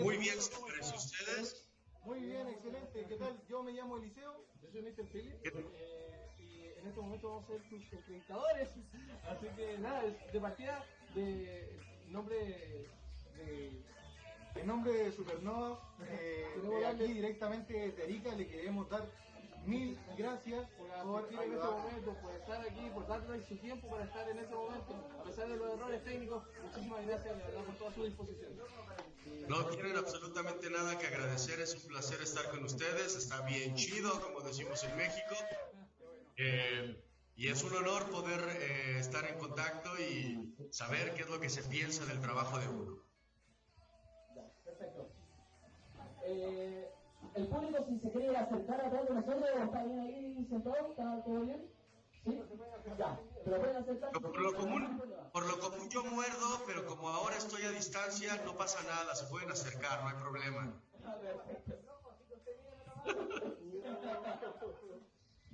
Muy bien, señores, ¿y ustedes? Muy bien, excelente. ¿Qué tal? Yo me llamo Eliseo, yo soy Mr. Philip y en este momento vamos a ser tus entrevistadores. Así que nada, de partida, en nombre de Supernova, de aquí directamente desde Arica le queremos dar mil gracias por asistir en este momento, por estar aquí, por darnos su tiempo para estar en ese momento, a pesar de los errores técnicos. Muchísimas gracias, de verdad, por toda su disposición. No tienen absolutamente nada que agradecer, es un placer estar con ustedes, está bien chido, como decimos en México, y es un honor poder estar en contacto y saber qué es lo que se piensa del trabajo de uno. Perfecto. El público, si se quiere acercar atrás de nosotros, ¿está bien ahí sentado? ¿Está todo bien? ¿Sí? Ya, pero pueden acercar. Por lo común yo muerdo, pero como ahora estoy a distancia, no pasa nada, se pueden acercar, no hay problema.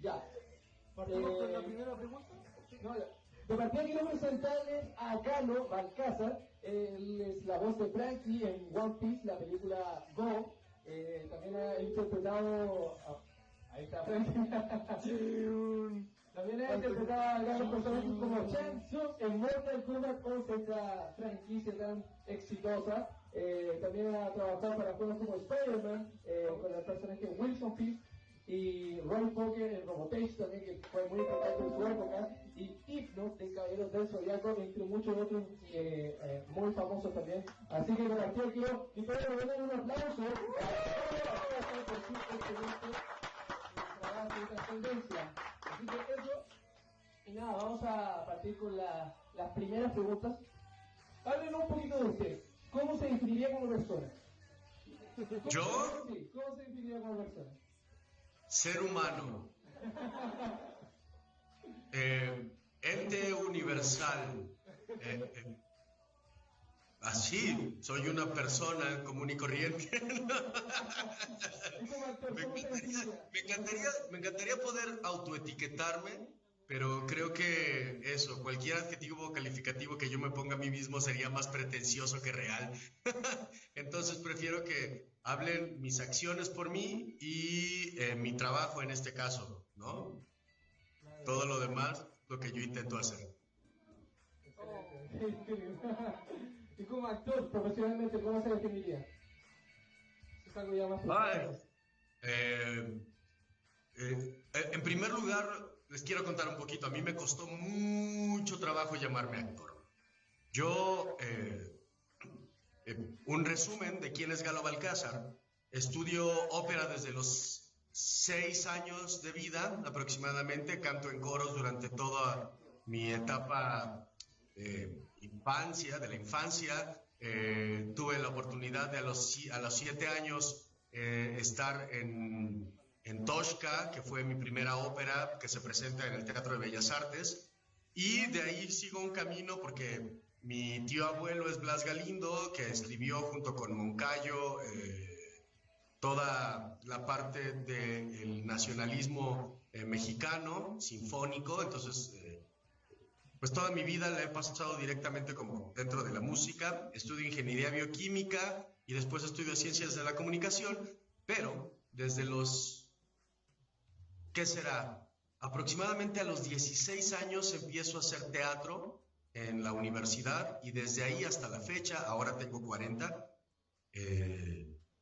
Ya. ¿Partimos con la primera pregunta? No, de partida quiero presentarles a Galo Balcázar. Él es la voz de Frankie en One Piece, la película Go. También ha interpretado... ahí está Frankie. También ha interpretado a grandes personajes como Shang Tsung en Mortal Kombat 11, esta franquicia tan exitosa. También ha trabajado para juegos como Spider-Man, con el personaje Wilson Fisk, y Roy Poker en Robotech también, que fue muy importante en su época, y Hypno de Caballeros del Zodiaco, entre muchos otros muy famosos también. Así que con la que quiero dar un aplauso por su excelente trabajo y trascendencia. Así que eso, y nada, vamos a partir con las primeras preguntas. Háblenos un poquito de usted. ¿Cómo se definiría como persona? ¿Yo? Sí, ¿cómo se definiría como persona? Ser humano, ente universal, así, soy una persona común y corriente. Me encantaría poder autoetiquetarme, pero creo que eso, cualquier adjetivo o calificativo que yo me ponga a mí mismo sería más pretencioso que real. Entonces prefiero que hablen mis acciones por mí y mi trabajo en este caso, ¿no? Todo lo demás, lo que yo intento hacer. Y como actor, profesionalmente, ¿cómo se definiría? Es algo ya más en primer lugar, les quiero contar un poquito. A mí me costó mucho trabajo llamarme actor. Yo, un resumen de quién es Galo Balcázar. Estudio ópera desde los 6 años de vida aproximadamente. Canto en coros durante toda mi etapa de la infancia. Tuve la oportunidad de a los 7 años estar en Toshka, que fue mi primera ópera que se presenta en el Teatro de Bellas Artes, y de ahí sigo un camino porque mi tío abuelo es Blas Galindo, que escribió junto con Moncayo toda la parte del nacionalismo mexicano, sinfónico. Entonces pues toda mi vida la he pasado directamente como dentro de la música. Estudio ingeniería bioquímica y después estudio ciencias de la comunicación, pero desde los, ¿qué será? Aproximadamente a los 16 años empiezo a hacer teatro en la universidad, y desde ahí hasta la fecha, ahora tengo 40,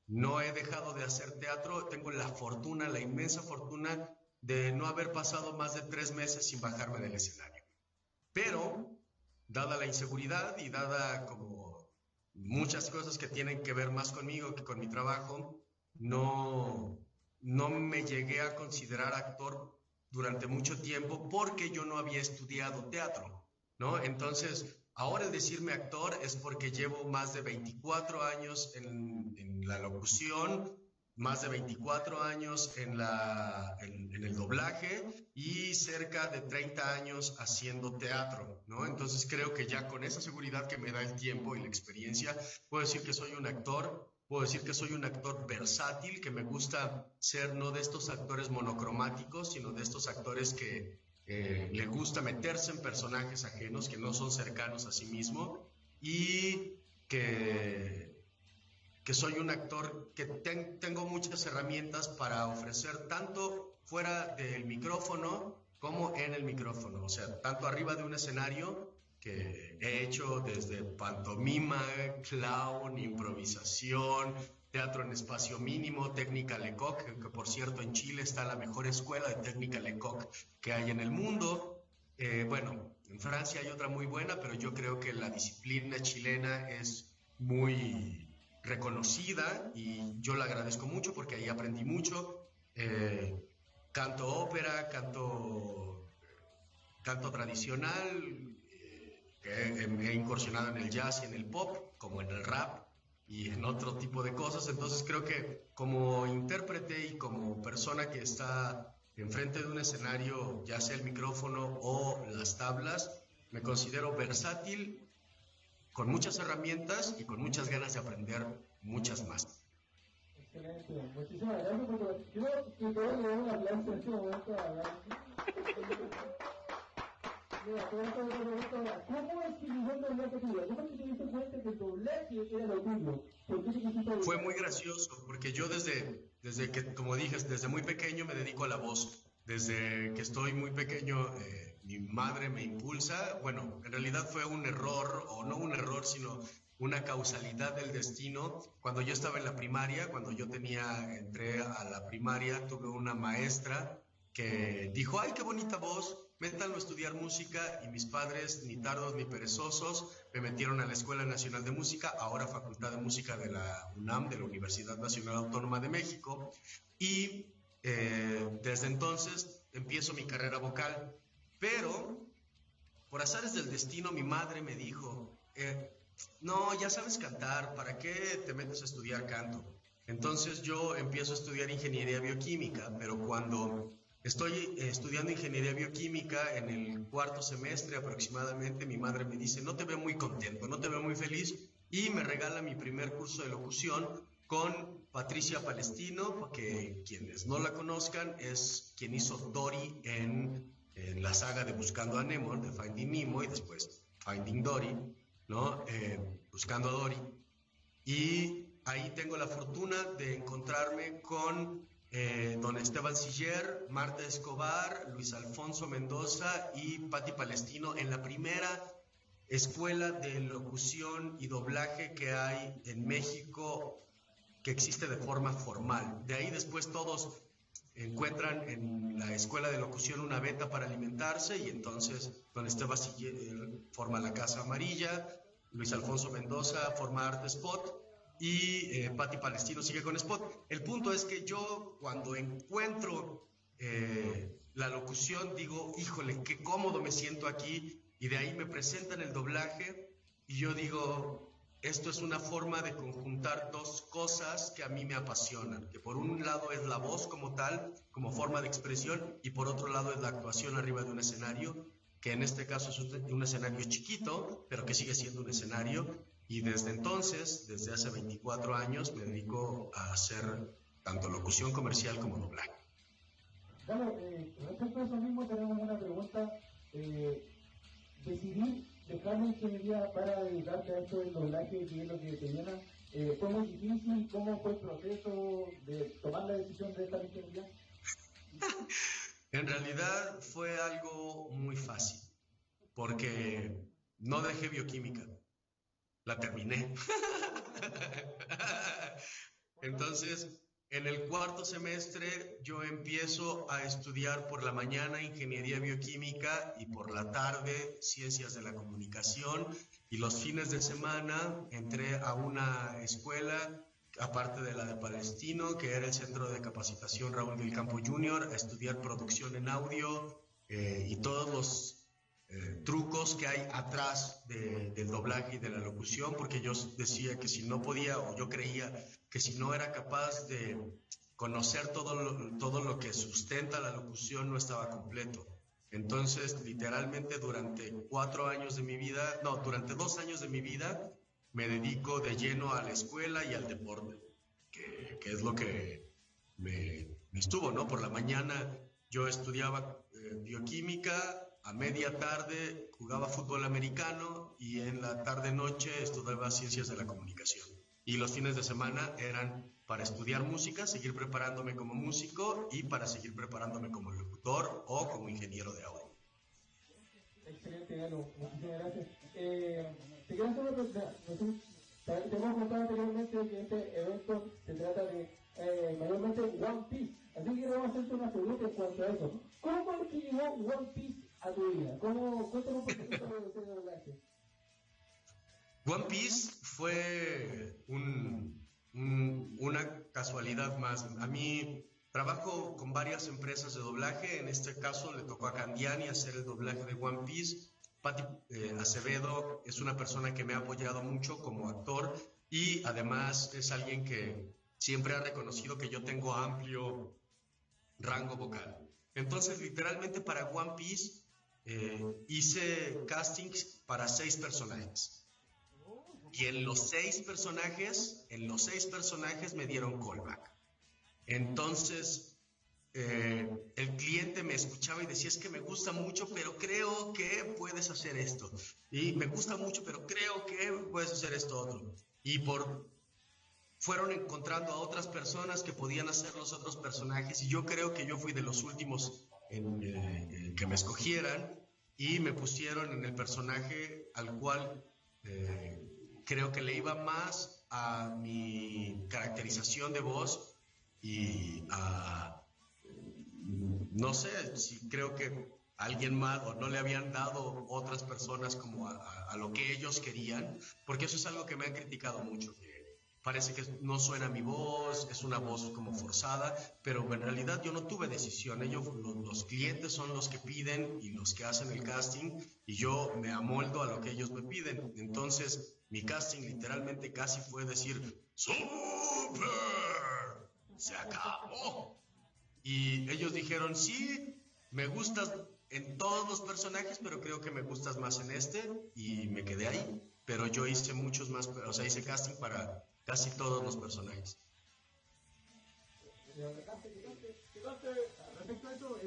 no he dejado de hacer teatro. Tengo la fortuna, la inmensa fortuna de no haber pasado más de 3 meses sin bajarme del escenario. Pero, dada la inseguridad y dada como muchas cosas que tienen que ver más conmigo que con mi trabajo, no me llegué a considerar actor durante mucho tiempo porque yo no había estudiado teatro, ¿no? Entonces, ahora el decirme actor es porque llevo más de 24 años en la locución, más de 24 años en el doblaje y cerca de 30 años haciendo teatro, ¿no? Entonces creo que ya con esa seguridad que me da el tiempo y la experiencia, puedo decir que soy un actor, puedo decir que soy un actor versátil, que me gusta ser no de estos actores monocromáticos, sino de estos actores que le gusta meterse en personajes ajenos, que no son cercanos a sí mismo, y que que soy un actor que tengo muchas herramientas para ofrecer tanto fuera del micrófono como en el micrófono, o sea, tanto arriba de un escenario que he hecho desde pantomima, clown, improvisación, teatro en espacio mínimo, técnica Lecoq, que por cierto en Chile está la mejor escuela de técnica Lecoq que hay en el mundo. Bueno, en Francia hay otra muy buena, pero yo creo que la disciplina chilena es muy reconocida y yo la agradezco mucho porque ahí aprendí mucho. Canto ópera, canto tradicional, he incursionado en el jazz y en el pop, como en el rap y en otro tipo de cosas. Entonces creo que como intérprete y como persona que está enfrente de un escenario, ya sea el micrófono o las tablas, me considero versátil, con muchas herramientas y con muchas ganas de aprender muchas más. Excelente, muchísimas gracias por yo te voy a leer un aplauso en este momento a Gaby. Mira, te voy a hacer otra pregunta ahora. ¿Cómo es que llegó el doblaje tuyo? ¿Cómo es que te diste cuenta que el doblaje era lo tuyo? ¿Por qué te quisiste doblar? Fue muy gracioso, porque yo desde que, como dije, desde muy pequeño me dedico a la voz. Desde que estoy muy pequeño, mi madre me impulsa. Bueno, en realidad fue un error, o no un error, sino una causalidad del destino. Cuando yo estaba en la primaria, entré a la primaria, tuve una maestra que dijo, ¡ay, qué bonita voz! Métanlo a estudiar música, y mis padres, ni tardos ni perezosos, me metieron a la Escuela Nacional de Música, ahora Facultad de Música de la UNAM, de la Universidad Nacional Autónoma de México, y desde entonces empiezo mi carrera vocal, pero por azares del destino mi madre me dijo, no, ya sabes cantar, ¿para qué te metes a estudiar canto? Entonces yo empiezo a estudiar ingeniería bioquímica, pero cuando estoy estudiando ingeniería bioquímica en el cuarto semestre aproximadamente, mi madre me dice, no te veo muy contento, no te veo muy feliz, y me regala mi primer curso de locución con Patricia Palestino, que quienes no la conozcan es quien hizo Dory en la saga de Buscando a Nemo, de Finding Nemo y después Finding Dory, ¿no? Buscando a Dory. Y ahí tengo la fortuna de encontrarme con don Esteban Siller, Marta Escobar, Luis Alfonso Mendoza y Patti Palestino en la primera escuela de locución y doblaje que hay en México, que existe de forma formal. De ahí después todos encuentran en la escuela de locución una beta para alimentarse, y entonces don Esteban Siller forma la Casa Amarilla, Luis Alfonso Mendoza forma Arte Spot y Patti Palestino sigue con Spot. El punto es que yo cuando encuentro la locución digo, híjole, qué cómodo me siento aquí, y de ahí me presentan el doblaje y yo digo, esto es una forma de conjuntar dos cosas que a mí me apasionan, que por un lado es la voz como tal, como forma de expresión, y por otro lado es la actuación arriba de un escenario, que en este caso es un escenario chiquito, pero que sigue siendo un escenario, y desde entonces, desde hace 24 años, me dedico a hacer tanto locución comercial como doblaje. Claro, respecto a eso mismo tenemos una pregunta. Decidir dejar la ingeniería para dedicarte a esto del doblaje, que es lo que te llena, ¿fue muy difícil? ¿Cómo fue el proceso de tomar la decisión de dejar la ingeniería? En realidad fue algo muy fácil, porque no dejé bioquímica, la terminé. Entonces, en el cuarto semestre yo empiezo a estudiar por la mañana ingeniería bioquímica y por la tarde ciencias de la comunicación, y los fines de semana entré a una escuela, aparte de la de Palestino, que era el Centro de Capacitación Raúl del Campo Jr., a estudiar producción en audio y todos los trucos que hay atrás del doblaje y de la locución, porque yo decía que si no podía, o yo creía que si no era capaz de conocer todo lo que sustenta la locución, no estaba completo. Entonces, literalmente durante 2 años de mi vida, me dedico de lleno a la escuela y al deporte, que es lo que me estuvo, ¿no? Por la mañana yo estudiaba bioquímica, a media tarde jugaba fútbol americano y en la tarde-noche estudiaba ciencias de la comunicación. y los fines de semana eran para estudiar música, seguir preparándome como músico y para seguir preparándome como locutor o como ingeniero de audio. Excelente, Galo. Muchísimas gracias. Te quiero hacer una pregunta. Te hemos contado anteriormente que este evento se trata de mayormente One Piece. Así que quiero hacerte una pregunta en cuanto a eso. ¿Cómo es que llegó One Piece a tu vida? Cuéntame un poquito de ese doblaje. One Piece fue una casualidad más. A mí trabajo con varias empresas de doblaje. En este caso le tocó a Candiani hacer el doblaje de One Piece. Pati Acevedo es una persona que me ha apoyado mucho como actor y además es alguien que siempre ha reconocido que yo tengo amplio rango vocal. Entonces, literalmente para One Piece hice castings para 6 personajes. Y en los 6 personajes me dieron callback. Entonces, el cliente me escuchaba y decía, es que me gusta mucho, pero creo que puedes hacer esto. Y me gusta mucho, pero creo que puedes hacer esto otro. Y fueron encontrando a otras personas que podían hacer los otros personajes. Y yo creo que yo fui de los últimos en que me escogieran y me pusieron en el personaje al cual creo que le iba más a mi caracterización de voz y a... No sé, si creo que alguien más o no le habían dado otras personas como a lo que ellos querían, porque eso es algo que me han criticado mucho, que parece que no suena mi voz, es una voz como forzada, pero en realidad yo no tuve decisión. Los clientes son los que piden y los que hacen el casting y yo me amoldo a lo que ellos me piden. Entonces mi casting literalmente casi fue decir ¡Súper! ¡Se acabó! Y ellos dijeron, sí, me gustas en todos los personajes, pero creo que me gustas más en este, y me quedé ahí. Pero yo hice muchos más, o sea, hice casting para casi todos los personajes. Respecto a eso,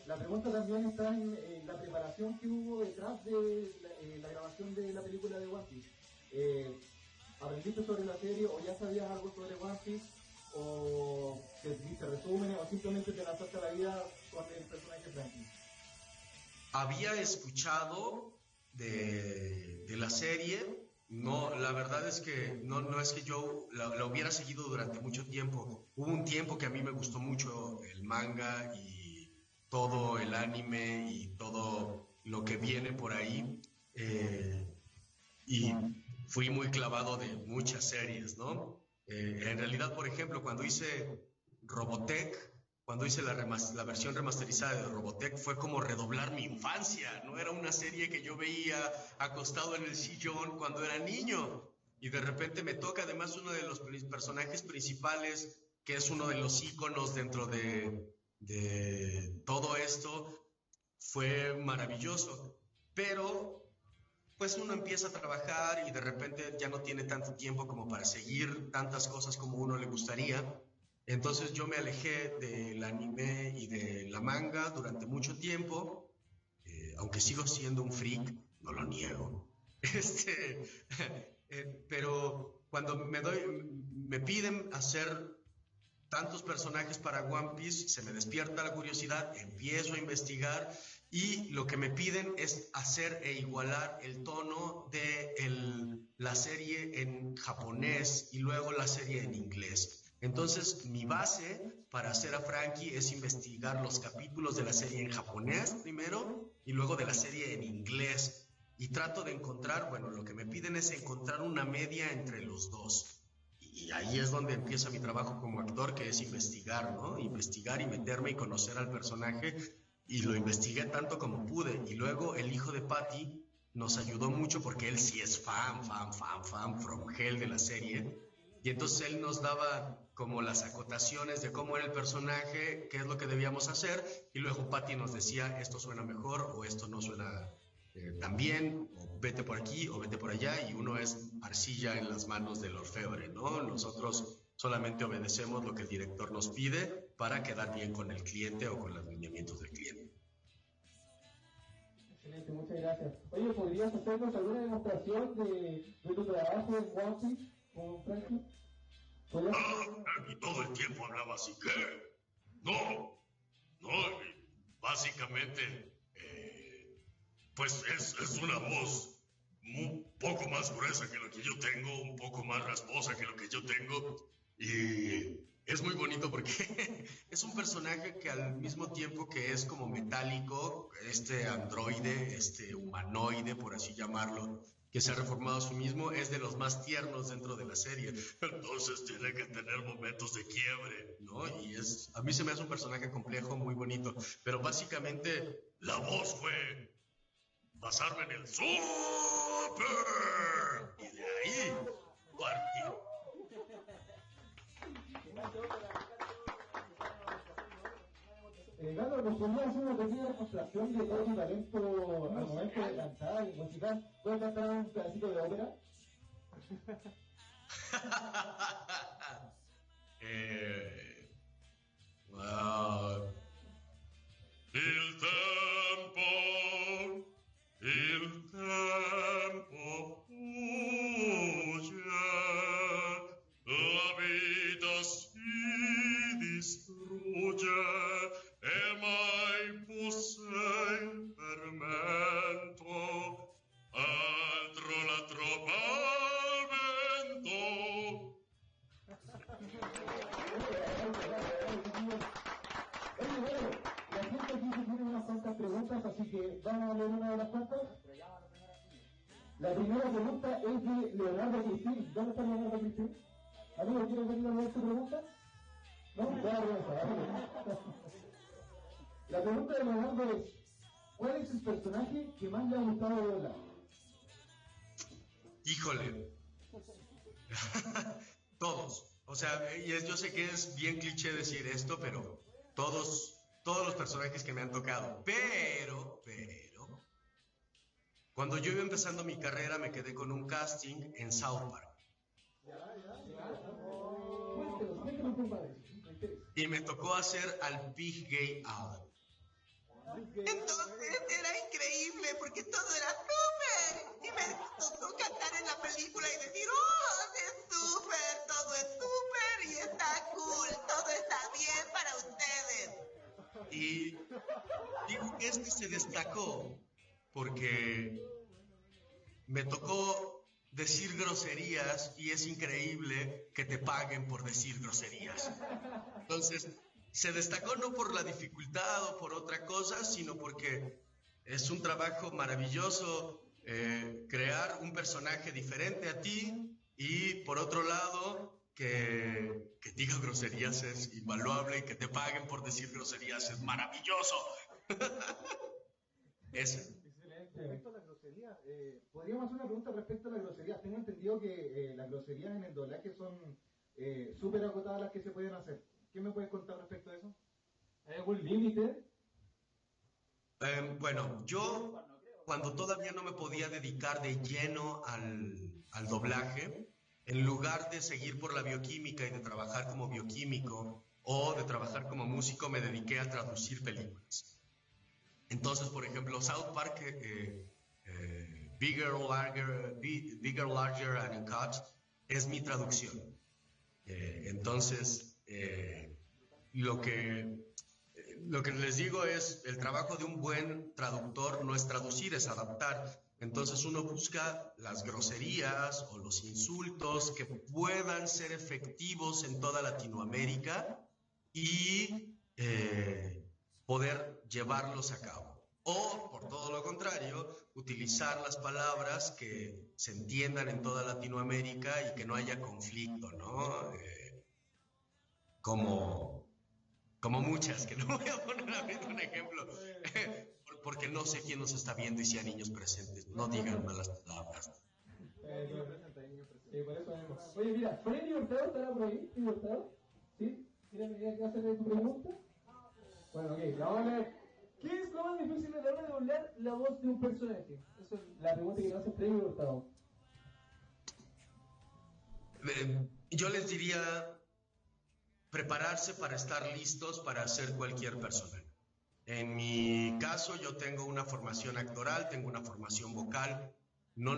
la pregunta también está en la preparación que hubo detrás de la grabación de la película de One Piece. ¿Aprendiste sobre la serie o ya sabías algo sobre One Piece? ¿O te viste resúmenes o simplemente te lanzaste a la vida con el personaje Frankie? Había escuchado de la serie, no, la verdad es que no es que yo la hubiera seguido durante mucho tiempo. Hubo un tiempo que a mí me gustó mucho el manga y todo el anime y todo lo que viene por ahí, y fui muy clavado de muchas series, ¿no? En realidad, por ejemplo, cuando hice Robotech, cuando hice la versión remasterizada de Robotech, fue como redoblar mi infancia. No era una serie que yo veía acostado en el sillón cuando era niño. Y de repente me toca además uno de los personajes principales, que es uno de los íconos dentro de todo esto. Fue maravilloso. Pero pues uno empieza a trabajar y de repente ya no tiene tanto tiempo como para seguir tantas cosas como uno le gustaría. Entonces yo me alejé del anime y de la manga durante mucho tiempo, aunque sigo siendo un freak, no lo niego. Pero cuando me piden hacer tantos personajes para One Piece, se me despierta la curiosidad, empiezo a investigar y lo que me piden es hacer e igualar el tono de la serie en japonés y luego la serie en inglés. Entonces mi base para hacer a Frankie es investigar los capítulos de la serie en japonés primero y luego de la serie en inglés. Y trato de encontrar, bueno, lo que me piden es encontrar una media entre los dos. Y ahí es donde empieza mi trabajo como actor, que es investigar, ¿no? Investigar y meterme y conocer al personaje. Y lo investigué tanto como pude. Y luego el hijo de Patty nos ayudó mucho porque él sí es fan from hell de la serie. Y entonces él nos daba como las acotaciones de cómo era el personaje, qué es lo que debíamos hacer. Y luego Patty nos decía, esto suena mejor o esto no suena tan bien, o vete por aquí o vete por allá, y uno es arcilla en las manos del orfebre, ¿no? Nosotros solamente obedecemos lo que el director nos pide para quedar bien con el cliente o con los lineamientos del cliente. Excelente, muchas gracias. Oye, ¿podrías hacernos alguna demostración de tu trabajo en One Piece? con Frankie? Y todo el tiempo hablaba así, ¿qué? No, básicamente, pues es una voz un poco más gruesa que lo que yo tengo, un poco más rasposa que lo que yo tengo, y es muy bonito porque es un personaje que al mismo tiempo que es como metálico, este androide, este humanoide, por así llamarlo, que se ha reformado a sí mismo, es de los más tiernos dentro de la serie. Entonces tiene que tener momentos de quiebre, ¿no? Y a mí se me hace un personaje complejo, muy bonito. Pero básicamente la voz fue basarme en el súper. Y de ahí partí. Galo, ¿nos podría hacer una pequeña demostración de todo tu talento al momento de cantar y musical? ¿Puedes cantar un pedacito de ópera? Wow. Il tempo fugge, la vita si distrugge, e mai fosse il fermento, altro la troppa al vento. La gente aquí se tiene unas cuantas preguntas, así que vamos a leer una de las cuantas. La primera pregunta es de Leonardo Cristín. ¿Dónde está Leonardo Cristín? Amigo, ¿quieres venir a leer tu pregunta? No, ya la pregunta de Leonardo es: ¿cuál es el personaje que más le ha gustado de doblar? Híjole. Todos. O sea, yo sé que es bien cliché decir esto, pero todos los personajes que me han tocado. Pero, cuando yo iba empezando mi carrera me quedé con un casting en South Park. Y me tocó hacer al Big Gay Al. Entonces era increíble porque todo era súper. Y me tocó cantar en la película y decir, oh, es súper, todo es súper y está cool, todo está bien para ustedes. Y digo que se destacó porque me tocó decir groserías y es increíble que te paguen por decir groserías. Entonces, se destacó no por la dificultad o por otra cosa, sino porque es un trabajo maravilloso crear un personaje diferente a ti y, por otro lado, que diga groserías es invaluable y que te paguen por decir groserías es maravilloso. Ese. Respecto a la grosería, podríamos hacer una pregunta respecto a la grosería. Tengo entendido que las groserías en el doblaje son súper agotadas las que se pueden hacer. ¿Qué me puedes contar respecto a eso? ¿Hay algún límite? Bueno, yo cuando todavía no me podía dedicar de lleno al doblaje, en lugar de seguir por la bioquímica y de trabajar como bioquímico o de trabajar como músico, me dediqué a traducir películas. Entonces, por ejemplo, South Park, Bigger, Larger and Uncut, es mi traducción. Entonces, lo que les digo es, el trabajo de un buen traductor no es traducir, es adaptar. Entonces uno busca las groserías o los insultos que puedan ser efectivos en toda Latinoamérica y poder llevarlos a cabo. O, por todo lo contrario, utilizar las palabras que se entiendan en toda Latinoamérica y que no haya conflicto, ¿no? Como muchas, que no voy a poner ahorita un ejemplo, porque no sé quién nos está viendo y si hay niños presentes. No digan malas palabras. Oye, mira, Freddy Hurtado estará por ahí. ¿Freddy Hurtado? ¿Sí? ¿Tienes que hacerle tu pregunta? Bueno, ok, vamos a ver. ¿Qué es lo más difícil a la hora de doblar la voz de un personaje? Esa es la pregunta que nos hace Freddy Hurtado. Yo les diría prepararse para estar listos para hacer cualquier personaje. En mi caso, yo tengo una formación actoral, tengo una formación vocal, no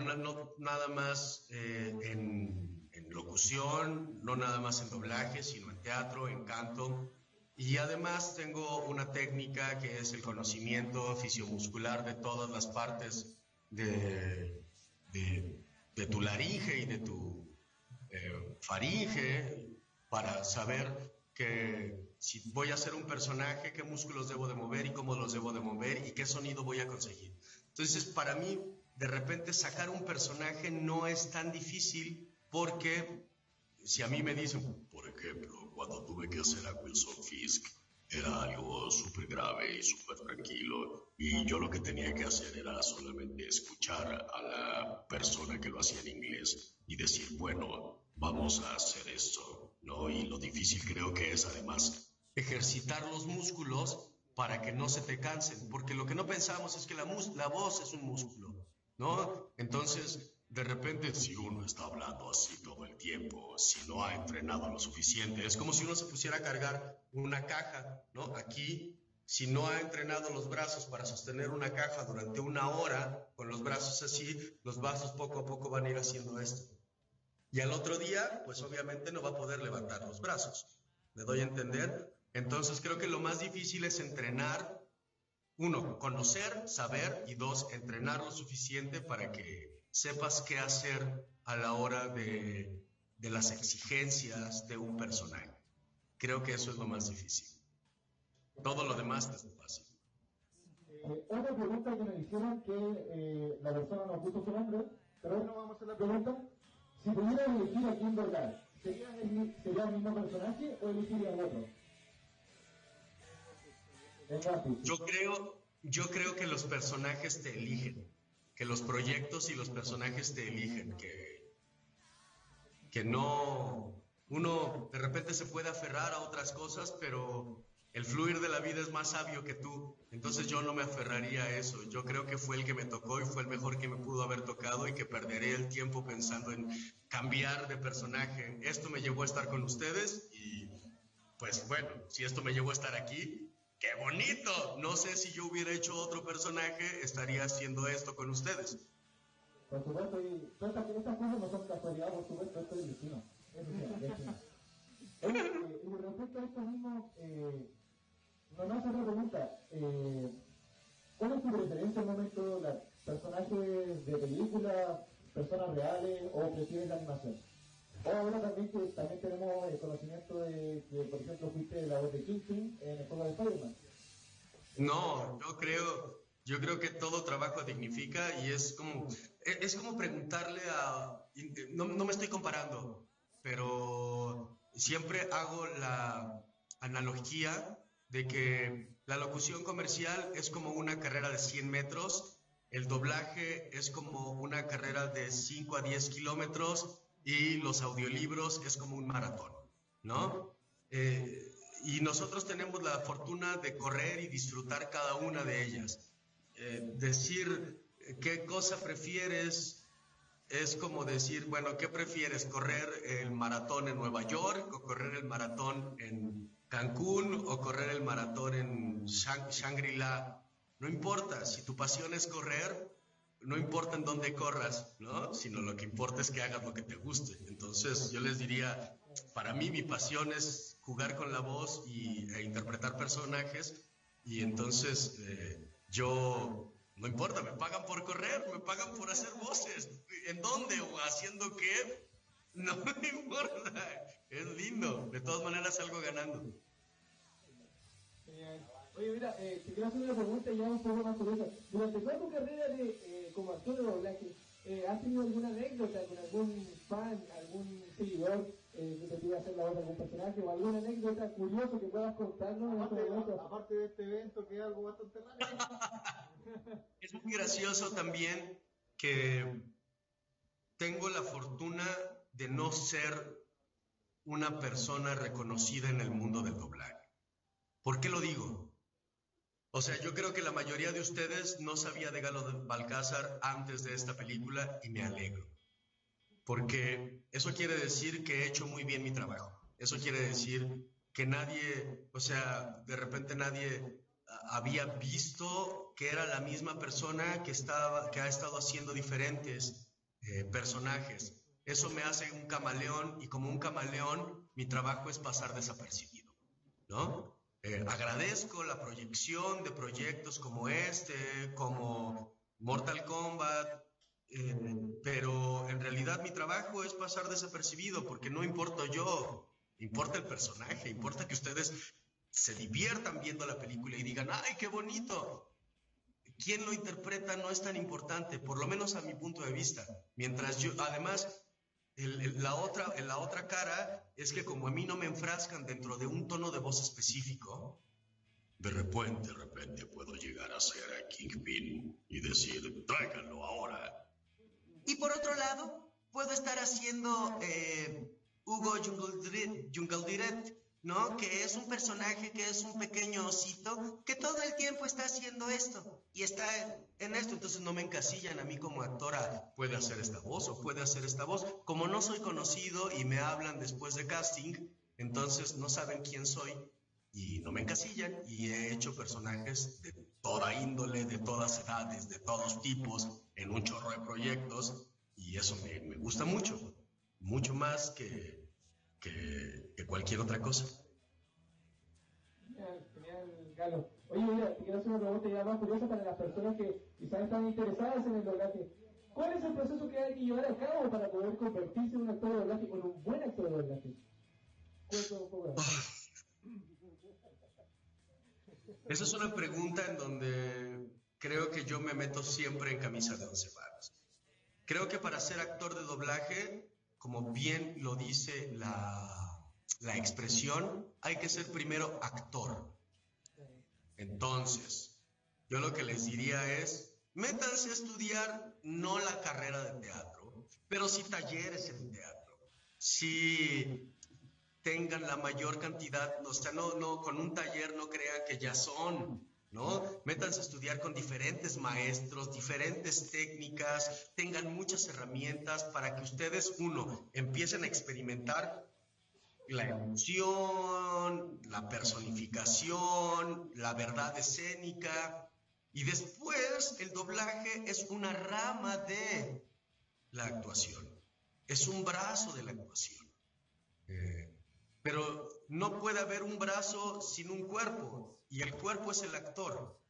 nada más en locución, no nada más en doblaje, sino en teatro, en canto. Y además tengo una técnica que es el conocimiento fisiomuscular de todas las partes de tu laringe y de tu faringe, para saber que si voy a hacer un personaje, qué músculos debo de mover y cómo los debo de mover y qué sonido voy a conseguir. Entonces, para mí, de repente sacar un personaje no es tan difícil, porque si a mí me dicen, por ejemplo, cuando tuve que hacer a Wilson Fisk, era algo súper grave y súper tranquilo, y yo lo que tenía que hacer era solamente escuchar a la persona que lo hacía en inglés y decir, bueno, vamos a hacer esto, ¿no? Y lo difícil creo que es, además, ejercitar los músculos para que no se te cansen, porque lo que no pensamos es que la voz es un músculo, ¿no? Entonces, de repente, si uno está hablando así todo el tiempo, si no ha entrenado lo suficiente, es como si uno se pusiera a cargar una caja, ¿no? Aquí, si no ha entrenado los brazos para sostener una caja durante 1 hora, con los brazos así, los brazos poco a poco van a ir haciendo esto. Y al otro día, pues obviamente no va a poder levantar los brazos. ¿Me doy a entender? Entonces creo que lo más difícil es entrenar. 1, conocer, saber, y 2, entrenar lo suficiente para que sepas qué hacer a la hora de las exigencias de un personaje. Creo que eso es lo más difícil. Todo lo demás es fácil. Otra pregunta que me hicieron, que la persona nos puso su nombre, pero no vamos a hacer la pregunta. Si pudieras elegir a quién doblar, ¿sería el mismo personaje o elegirías otro? Yo creo que los personajes te eligen, que los proyectos y los personajes te eligen, que no, uno de repente se puede aferrar a otras cosas, pero el fluir de la vida es más sabio que tú. Entonces yo no me aferraría a eso. Yo creo que fue el que me tocó y fue el mejor que me pudo haber tocado, y que perderé el tiempo pensando en cambiar de personaje. Esto me llevó a estar con ustedes y pues bueno, si esto me llevó a estar aquí, ¡qué bonito! No sé si yo hubiera hecho otro personaje, estaría haciendo esto con ustedes. Por supuesto, y estas cosas no son casualidad, por supuesto, esto es destino. Y respecto a esto mismo, nos hace otra pregunta. ¿Cuál es tu preferencia en el momento? ¿Las personajes de película, personas reales, o prefieres la animación? O ahora también que también tenemos el conocimiento de que, por ejemplo, fuiste la voz de Kingpin en el juego de Spider-Man. No, yo creo que todo trabajo dignifica, y es como preguntarle no me estoy comparando, pero siempre hago la analogía de que la locución comercial es como una carrera de 100 metros, el doblaje es como una carrera de 5 a 10 kilómetros, y los audiolibros es como un maratón, ¿no? Y nosotros tenemos la fortuna de correr y disfrutar cada una de ellas. Decir qué cosa prefieres es como decir, bueno, ¿qué prefieres? ¿Correr el maratón en Nueva York, o correr el maratón en Cancún, o correr el maratón en Shangri-La? No importa, si tu pasión es correr, no importa en dónde corras, ¿no? Sino lo que importa es que hagas lo que te guste. Entonces yo les diría, para mí mi pasión es jugar con la voz e interpretar personajes, y entonces yo, no importa, me pagan por correr, me pagan por hacer voces. ¿En dónde o haciendo qué? No me importa, es lindo, de todas maneras salgo ganando. Oye, mira, te quiero hacer una pregunta ya un poco más curiosa. Durante toda tu carrera como actor de doblaje, ¿has tenido alguna anécdota con algún fan, algún seguidor que te pida hacer la voz de algún personaje, o alguna anécdota curiosa que puedas contarnos? Aparte de este evento, que es algo bastante raro. Es muy gracioso también que tengo la fortuna de no ser una persona reconocida en el mundo del doblaje. ¿Por qué lo digo? O sea, yo creo que la mayoría de ustedes no sabía de Galo Balcázar antes de esta película, y me alegro. Porque eso quiere decir que he hecho muy bien mi trabajo. Eso quiere decir que nadie, o sea, de repente nadie había visto que era la misma persona que ha estado haciendo diferentes personajes. eso me hace un camaleón y como un camaleón mi trabajo es pasar desapercibido, ¿no? Agradezco la proyección de proyectos como este, como Mortal Kombat, pero en realidad mi trabajo es pasar desapercibido porque no importo yo, importa el personaje, importa que ustedes se diviertan viendo la película y digan, ¡ay, qué bonito! Quién lo interpreta no es tan importante, por lo menos a mi punto de vista. Mientras yo, además, la otra cara es que como a mí no me enfrascan dentro de un tono de voz específico, de repente puedo llegar a ser a Kingpin y decir, tráiganlo ahora. Y por otro lado, puedo estar haciendo Hugo Jungle Direct, ¿no? Que es un personaje que es un pequeño osito que todo el tiempo está haciendo esto y está en esto, entonces no me encasillan a mí como actora, puede hacer esta voz o puede hacer esta voz. Como no soy conocido y me hablan después de casting, entonces no saben quién soy y no me encasillan y he hecho personajes de toda índole, de todas edades, de todos tipos, en un chorro de proyectos y eso me gusta mucho más que cualquier otra cosa. Genial, Galo. Oye, mira, te quiero hacer una pregunta ya más curiosa para las personas que quizás están interesadas en el doblaje. ¿Cuál es el proceso que hay que llevar a cabo para poder convertirse en un actor de doblaje, en un buen actor de doblaje? Cuéntame un poco. Esa es una pregunta en donde creo que yo me meto siempre en camisa de 11 varas. Creo que para ser actor de doblaje, como bien lo dice la expresión, hay que ser primero actor. Entonces, yo lo que les diría es, métanse a estudiar no la carrera de teatro, pero sí talleres en teatro. Sí tengan la mayor cantidad, o sea, no, con un taller no crean que ya son, ¿no? Métanse a estudiar con diferentes maestros, diferentes técnicas, tengan muchas herramientas para que ustedes, uno, empiecen a experimentar la emoción, la personificación, la verdad escénica, y después el doblaje es una rama de la actuación, es un brazo de la actuación. Pero no puede haber un brazo sin un cuerpo, y el cuerpo es el actor.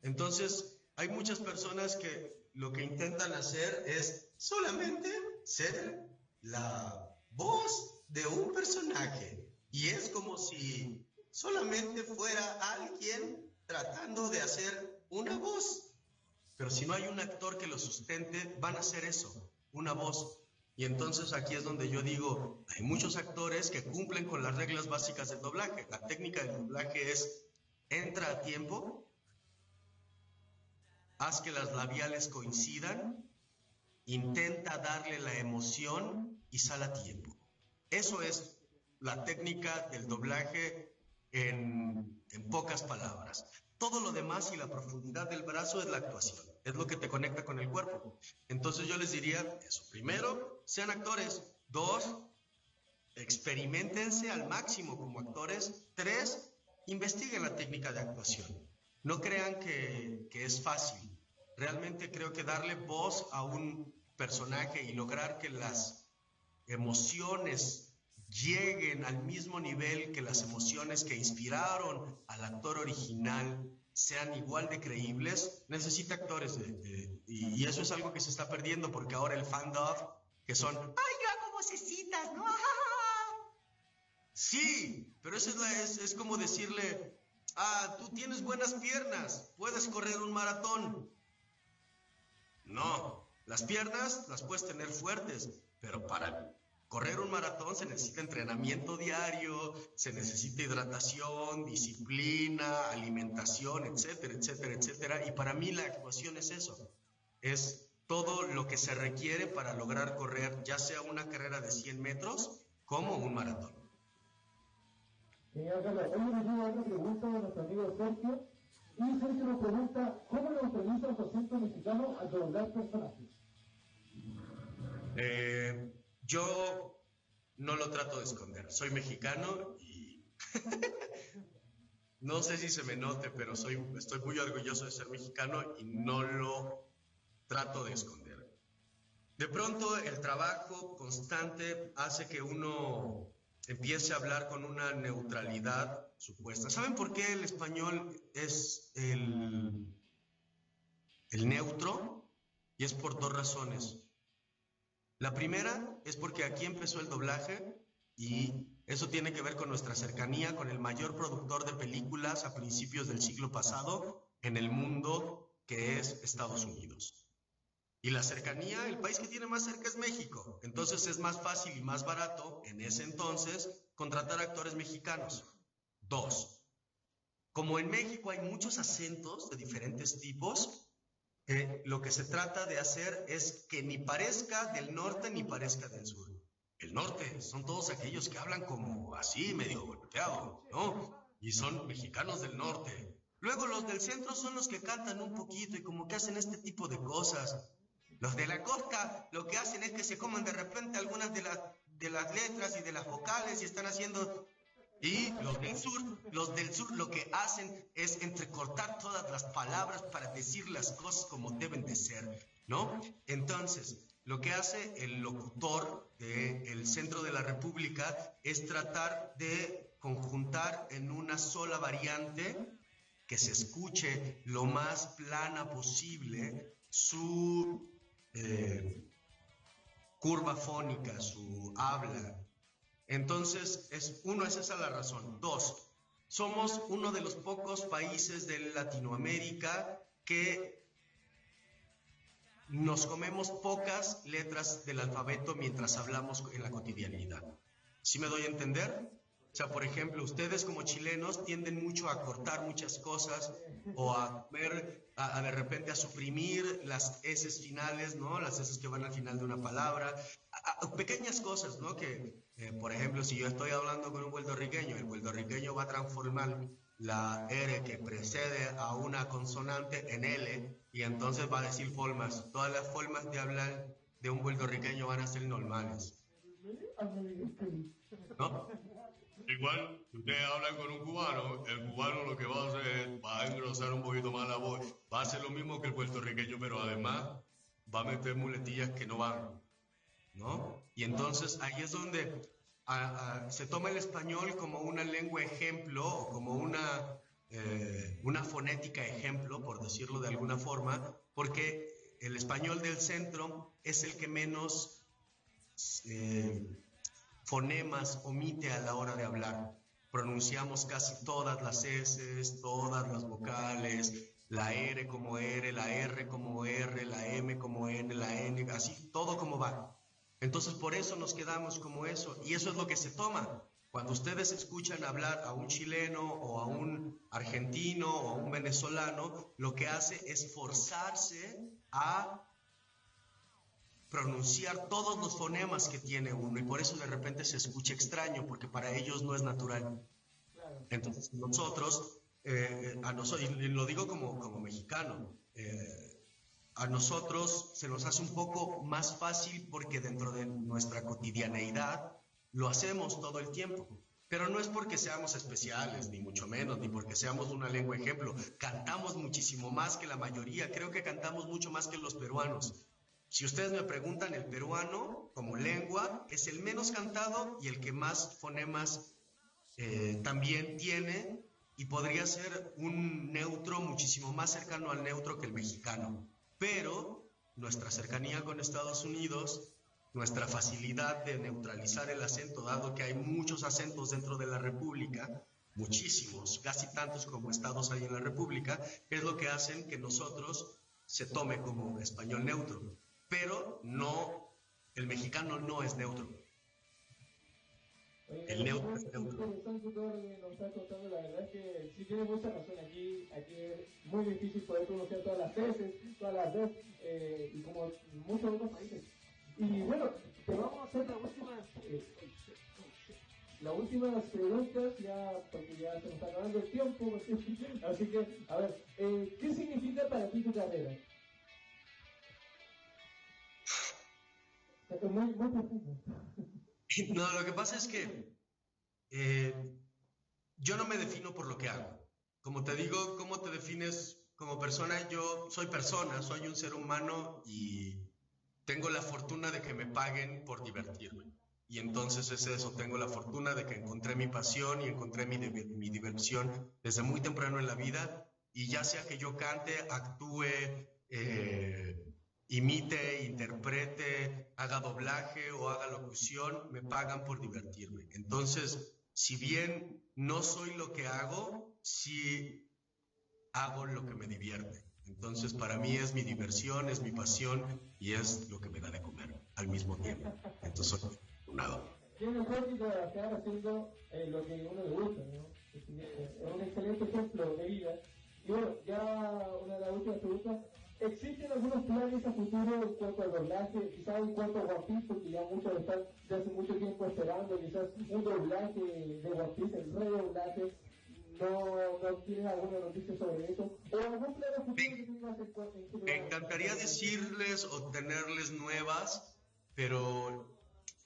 Entonces, hay muchas personas que lo que intentan hacer es solamente ser la voz de un personaje. Y es como si solamente fuera alguien tratando de hacer una voz. Pero si no hay un actor que lo sustente, van a hacer eso, una voz. Y entonces aquí es donde yo digo, hay muchos actores que cumplen con las reglas básicas del doblaje. La técnica del doblaje es, entra a tiempo, haz que las labiales coincidan, intenta darle la emoción y sal a tiempo. Eso es la técnica del doblaje en pocas palabras. Todo lo demás y la profundidad del brazo es la actuación, es lo que te conecta con el cuerpo. Entonces yo les diría eso. Primero, sean actores. 2, experiméntense al máximo como actores. 3, investiguen la técnica de actuación. No crean que es fácil. Realmente creo que darle voz a un personaje y lograr que las emociones lleguen al mismo nivel que las emociones que inspiraron al actor original sean igual de creíbles, necesita actores. Y eso es algo que se está perdiendo porque ahora el fan-dub, que son, ¡ay, yo hago vocecitas, ¿no? Sí, pero eso es como decirle, tú tienes buenas piernas, puedes correr un maratón. No, las piernas las puedes tener fuertes, pero para correr un maratón se necesita entrenamiento diario, se necesita hidratación, disciplina, alimentación, etcétera, etcétera, etcétera. Y para mí la actuación es eso, es todo lo que se requiere para lograr correr ya sea una carrera de 100 metros como un maratón. Genial, Carlos. Hoy me llega otra pregunta de nuestro amigo Sergio. Y Sergio nos pregunta, ¿cómo neutraliza el acento mexicano al doblar personajes? Yo no lo trato de esconder. Soy mexicano y no sé si se me note, pero estoy muy orgulloso de ser mexicano y no lo trato de esconder. De pronto el trabajo constante hace que uno empiece a hablar con una neutralidad supuesta. ¿Saben por qué el español es el neutro? Y es por dos razones. La primera es porque aquí empezó el doblaje y eso tiene que ver con nuestra cercanía con el mayor productor de películas a principios del siglo pasado en el mundo, que es Estados Unidos. Y la cercanía, el país que tiene más cerca es México. Entonces es más fácil y más barato, en ese entonces, contratar actores mexicanos. Dos, como en México hay muchos acentos de diferentes tipos, lo que se trata de hacer es que ni parezca del norte ni parezca del sur. El norte son todos aquellos que hablan como así, medio golpeado, ¿no? Y son mexicanos del norte. Luego los del centro son los que cantan un poquito y como que hacen este tipo de cosas. Los de la costa lo que hacen es que se comen de repente algunas de las letras y de las vocales y están haciendo... Y los del sur lo que hacen es entrecortar todas las palabras para decir las cosas como deben de ser, ¿no? Entonces, lo que hace el locutor del centro de la República es tratar de conjuntar en una sola variante que se escuche lo más plana posible su curva fónica, su habla. Entonces, es esa la razón. Dos, somos uno de los pocos países de Latinoamérica que nos comemos pocas letras del alfabeto mientras hablamos en la cotidianidad. ¿Sí me doy a entender? O sea, por ejemplo, ustedes como chilenos tienden mucho a cortar muchas cosas o a ver, de repente a suprimir las S finales, ¿no? Las S que van al final de una palabra. Pequeñas cosas, ¿no? Que, por ejemplo, si yo estoy hablando con un puertorriqueño, el puertorriqueño va a transformar la R que precede a una consonante en L y entonces va a decir formas. Todas las formas de hablar de un puertorriqueño van a ser normales, ¿no? Igual, si ustedes hablan con un cubano, el cubano lo que va a hacer es, va a engrosar un poquito más la voz, va a hacer lo mismo que el puertorriqueño, pero además va a meter muletillas que no van, ¿no? Y entonces ahí es donde se toma el español como una lengua ejemplo o como una fonética ejemplo, por decirlo de alguna forma, porque el español del centro es el que menos fonemas omite a la hora de hablar. Pronunciamos casi todas las S, todas las vocales, la R como R, la R como R, la M como N, la N, así todo como va. Entonces por eso nos quedamos como eso, y eso es lo que se toma. Cuando ustedes escuchan hablar a un chileno o a un argentino o a un venezolano, lo que hace es forzarse a pronunciar todos los fonemas que tiene uno y por eso de repente se escucha extraño porque para ellos no es natural. Entonces nosotros, y lo digo como mexicano, a nosotros se nos hace un poco más fácil porque dentro de nuestra cotidianeidad lo hacemos todo el tiempo. Pero no es porque seamos especiales, ni mucho menos, ni porque seamos una lengua ejemplo. Cantamos muchísimo más que la mayoría, creo que cantamos mucho más que los peruanos. Si ustedes me preguntan, el peruano como lengua es el menos cantado y el que más fonemas también tiene y podría ser un neutro muchísimo más cercano al neutro que el mexicano. Pero nuestra cercanía con Estados Unidos, nuestra facilidad de neutralizar el acento, dado que hay muchos acentos dentro de la República, muchísimos, casi tantos como estados hay en la República, es lo que hacen que nosotros se tome como español neutro. Pero no, el mexicano no es neutro. El neutro es neutro. Interesante todo lo que nos está contando, la verdad es que sí tiene mucha razón. Aquí es muy difícil poder pronunciar todas las S, todas las D, y como en muchos otros países. Y bueno, te vamos a hacer las últimas preguntas, ya porque ya se nos está acabando el tiempo. Así que, a ver, ¿qué significa para ti tu carrera? Muy profundo. No, lo que pasa es que yo no me defino por lo que hago. Como te digo, ¿cómo te defines como persona? Yo soy persona, soy un ser humano y tengo la fortuna de que me paguen por divertirme. Y entonces es eso, tengo la fortuna de que encontré mi pasión y encontré mi diversión desde muy temprano en la vida, y ya sea que yo cante, actúe, imite, interprete, haga doblaje o haga locución, me pagan por divertirme. Entonces, si bien no soy lo que hago, sí hago lo que me divierte. Entonces, para mí es mi diversión, es mi pasión y es lo que me da de comer al mismo tiempo. Entonces, soy afortunado. ¿Qué mejor que trabajar haciendo lo que uno le gusta, ¿no? Es un excelente ejemplo de vida. Y bueno, ya una de las últimas preguntas. ¿Existen algunos planes a futuro en cuanto al doblaje? Quizás en cuanto a One Piece, porque ya muchos están de hace mucho tiempo esperando, quizás un doblaje de One Piece, el redoblaje. ¿No tienes alguna noticia sobre eso? ¿O algún plan a futuro que tengas en general? Me encantaría decirles o tenerles nuevas, pero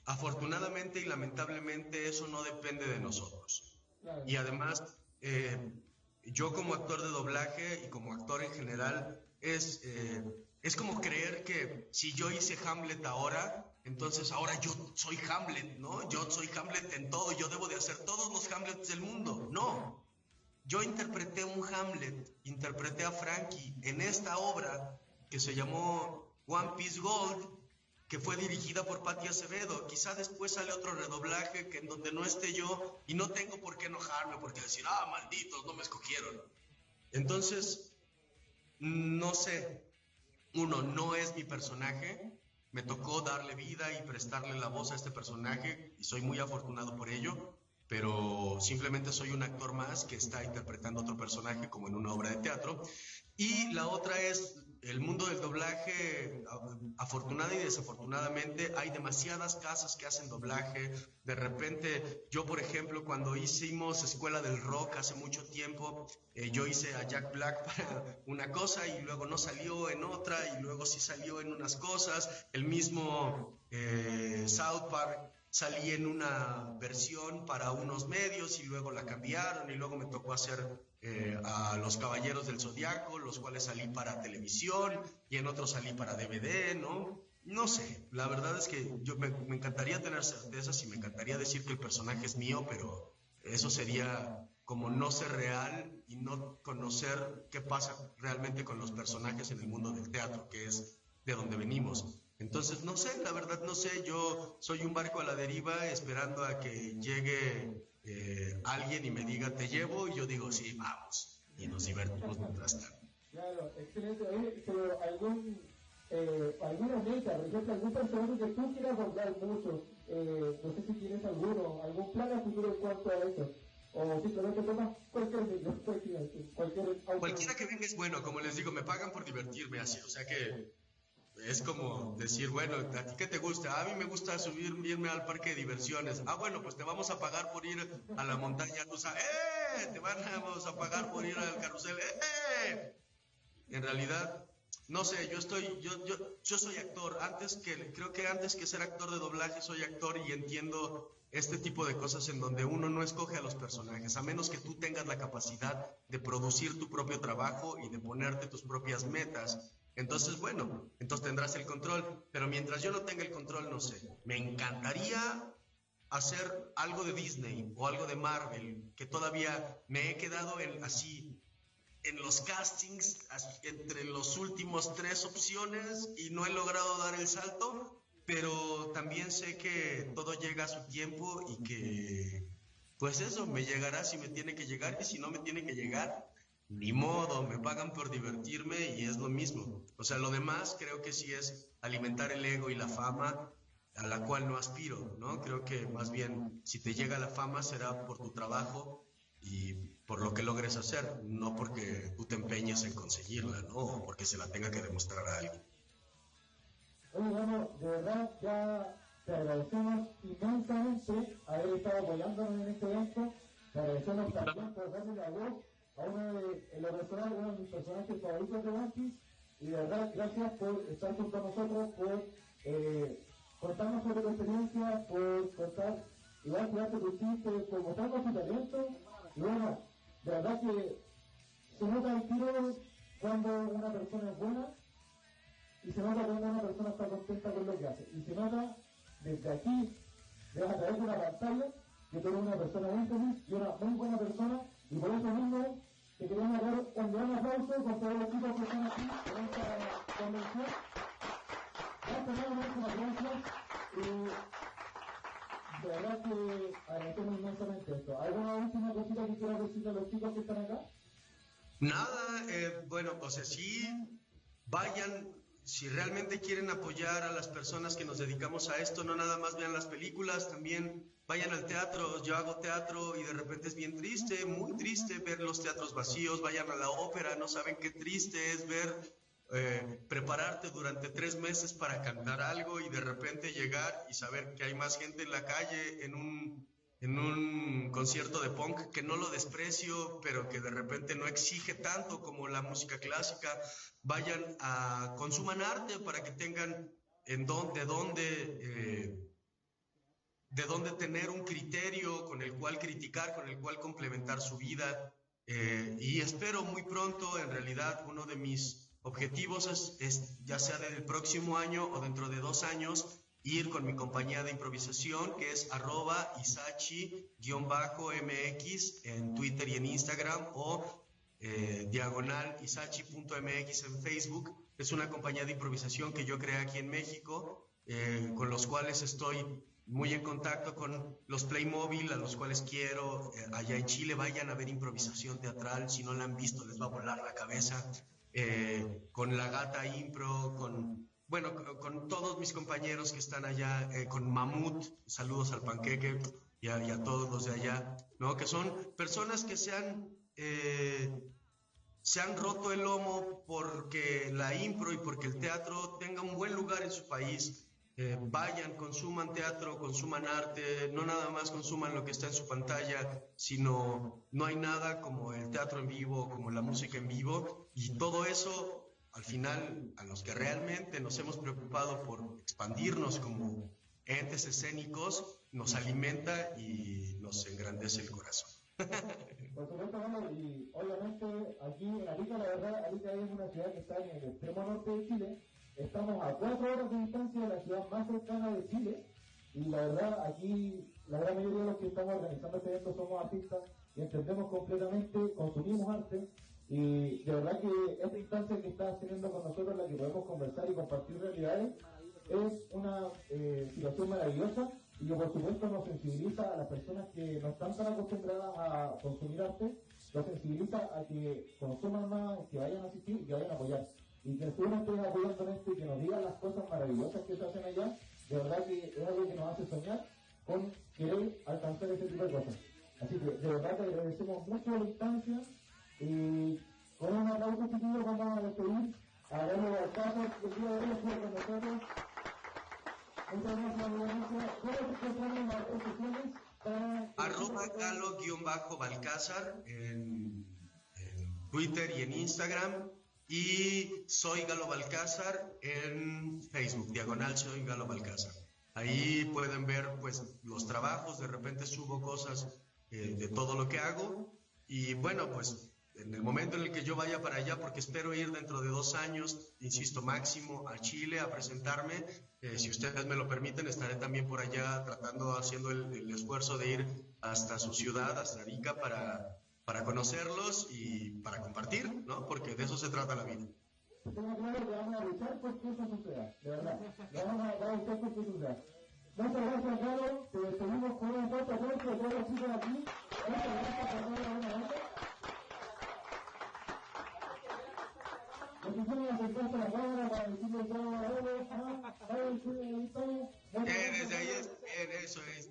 afortunadamente y lamentablemente eso no depende de nosotros. Claro. Y además, yo como actor de doblaje y como actor en general, es como creer que si yo hice Hamlet ahora, entonces ahora yo soy Hamlet, ¿no? Yo soy Hamlet en todo, yo debo de hacer todos los Hamlets del mundo. No, yo interpreté un Hamlet, interpreté a Frankie en esta obra que se llamó One Piece Gold, que fue dirigida por Patti Acevedo. Quizá después sale otro redoblaje que en donde no esté yo, y no tengo por qué enojarme, porque decir, malditos, no me escogieron. Entonces, no sé, no es mi personaje, me tocó darle vida y prestarle la voz a este personaje, y soy muy afortunado por ello, pero simplemente soy un actor más que está interpretando otro personaje como en una obra de teatro. Y la otra es el mundo del doblaje. Afortunada y desafortunadamente hay demasiadas casas que hacen doblaje. De repente, yo por ejemplo, cuando hicimos Escuela del Rock hace mucho tiempo, yo hice a Jack Black para una cosa y luego no salió en otra y luego sí salió en unas cosas. El mismo South Park, salí en una versión para unos medios y luego la cambiaron, y luego me tocó hacer a Los Caballeros del Zodiaco, los cuales salí para televisión, y en otros salí para DVD, ¿no? No sé, la verdad es que yo me encantaría tener certezas y me encantaría decir que el personaje es mío, pero eso sería como no ser real y no conocer qué pasa realmente con los personajes en el mundo del teatro, que es de donde venimos. Entonces, no sé, la verdad no sé, yo soy un barco a la deriva esperando a que llegue alguien y me diga, te llevo, y yo digo, sí, vamos, y nos divertimos mientras tanto. Claro, excelente. Pero alguna meta, por ejemplo, algún personaje que tú quieras abordar mucho, no sé si tienes algún plan a futuro en cuanto a eso, o simplemente tomas Cualquiera que venga es bueno, como les digo, me pagan por divertirme así, o sea que es como decir, bueno, ¿a ti qué te gusta? A mí me gusta irme al parque de diversiones. Bueno, pues te vamos a pagar por ir a la montaña rusa. Te vamos a pagar por ir al carrusel. En realidad, no sé, yo soy actor. Creo que antes que ser actor de doblaje soy actor, y entiendo este tipo de cosas en donde uno no escoge a los personajes, a menos que tú tengas la capacidad de producir tu propio trabajo y de ponerte tus propias metas. Entonces, bueno, entonces tendrás el control, pero mientras yo no tenga el control, no sé. Me encantaría hacer algo de Disney o algo de Marvel, que todavía me he quedado en los castings entre los últimos 3 opciones y no he logrado dar el salto, pero también sé que todo llega a su tiempo y que, pues eso, me llegará si me tiene que llegar, y si no me tiene que llegar, ni modo, me pagan por divertirme y es lo mismo. O sea, lo demás creo que sí es alimentar el ego y la fama, a la cual no aspiro, ¿no? Creo que más bien, si te llega la fama será por tu trabajo y por lo que logres hacer, no porque tú te empeñes en conseguirla, ¿no? O porque se la tenga que demostrar a alguien. Oye, bueno, de verdad ya te agradecemos inmensamente haber estado apoyándonos en este evento. Te agradecemos también por darle la voz a uno de mis personajes favoritos de One Piece, y de verdad gracias por estar junto a nosotros, por contarnos sobre tu experiencia, por contar, igual tirarte tu chiste, por mostrarnos tu talento. Y bueno, de verdad que se nota el tiro cuando una persona es buena, y se nota cuando una persona está contenta con lo que hace. Y se nota desde aquí, a través de una pantalla, que tú eres una persona muy feliz y una muy buena persona, y por eso mismo te queremos dar un gran aplauso con todos los chicos que están aquí en esta convención. Gracias, muchas gracias. De verdad que agradecemos inmensamente esto. ¿Alguna última cosita que quieras decirle a los chicos que están acá? Nada, bueno, o sea, sí, vayan, si realmente quieren apoyar a las personas que nos dedicamos a esto, no nada más vean las películas, también vayan al teatro. Yo hago teatro y de repente es bien triste, muy triste ver los teatros vacíos. Vayan a la ópera, no saben qué triste es ver, prepararte durante 3 meses para cantar algo y de repente llegar y saber que hay más gente en la calle en un concierto de punk, que no lo desprecio, pero que de repente no exige tanto como la música clásica. Vayan a consuman arte para que tengan de dónde tener un criterio con el cual criticar, con el cual complementar su vida. Y espero muy pronto, en realidad, uno de mis objetivos es ya sea del próximo año o dentro de 2 años, ir con mi compañía de improvisación, que es @isachi_mx en Twitter y en Instagram, o diagonal isachi.mx en Facebook. Es una compañía de improvisación que yo creé aquí en México, con los cuales estoy muy en contacto con los Playmobil, a los cuales quiero. Allá en Chile vayan a ver improvisación teatral, si no la han visto les va a volar la cabeza. Con La Gata Impro, con todos mis compañeros que están allá, con Mamut, saludos al Panqueque y a todos los de allá, ¿no? Que son personas que se han roto el lomo porque la impro y porque el teatro tenga un buen lugar en su país. Vayan, consuman teatro, consuman arte, no nada más consuman lo que está en su pantalla, sino no hay nada como el teatro en vivo, como la música en vivo, y todo eso, al final, a los que realmente nos hemos preocupado por expandirnos como entes escénicos, nos alimenta y nos engrandece el corazón. Por supuesto, bueno, y obviamente aquí en Arica, la verdad, Arica es una ciudad que está en el extremo norte de Chile. Estamos a 4 horas de distancia de la ciudad más cercana de Chile, y la verdad aquí la gran mayoría de los que estamos organizando este evento somos artistas y entendemos completamente, consumimos arte, y de verdad que esta instancia que estás teniendo con nosotros, en la que podemos conversar y compartir realidades, es una situación maravillosa, y que por supuesto nos sensibiliza a las personas que no están tan acostumbradas a consumir arte, nos sensibiliza a que consuman más, que vayan a asistir y que vayan a apoyar. Y que tú nos estés apoyando en esto y que nos digan las cosas maravillosas que se hacen allá, de verdad que es algo que nos hace soñar con querer alcanzar ese tipo de cosas. Así que de verdad te agradecemos mucho la instancia, y con un aplauso chiquillo vamos a despedir a Galo Balcázar, que el día de hoy estuvo con nosotros. Muchas gracias, gracias. ¿Cómo te encontramos en las redes sociales? @Galo_Balcázar en Twitter y en Instagram. Y soy Galo Balcázar en Facebook, diagonal soy Galo Balcázar. Ahí pueden ver pues los trabajos, de repente subo cosas de todo lo que hago. Y bueno, pues en el momento en el que yo vaya para allá, porque espero ir dentro de 2 años, insisto, máximo a Chile a presentarme, si ustedes me lo permiten, estaré también por allá haciendo el esfuerzo de ir hasta su ciudad, hasta Arica, para conocerlos y para compartir, ¿no? Porque de eso se trata la vida. Tengo claro que vamos a luchar por que eso suceda, de verdad. Vamos a luchar por que suceda. Muchas gracias, Carlos. Te despedimos con un fuerte aplauso a todos los chicos aquí. Muchas gracias por toda la buena onda. Nos hicimos acercarse a la cámara para decirle todo a Desde ahí es bien, eso es.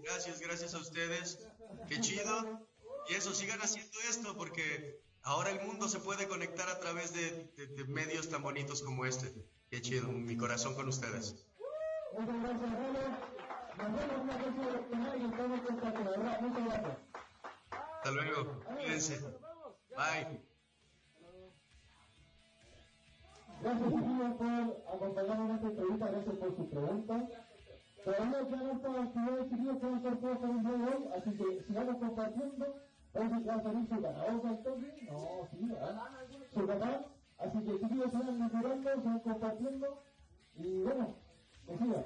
Gracias a ustedes. Qué chido. Y eso, sigan haciendo esto, porque ahora el mundo se puede conectar a través de medios tan bonitos como este. Qué chido, mi corazón con ustedes. Muchas gracias, Rolo. Nos vemos una próxima oportunidad y estamos con esta verdad. Muchas gracias. Hasta luego. Cuídense. Bye. Gracias, chiquillos, por acompañarnos en esta entrevista. Gracias por sus preguntas. Todavía quedan estas actividades, chiquillos, que van a ser todas el día de hoy, así que sigamos compartiendo. Parece que va a salir su ganador del toque. No, sí, ¿verdad? Su ganador. Así que chiquillos, sigan mejorando, sigan compartiendo. Y bueno, decía,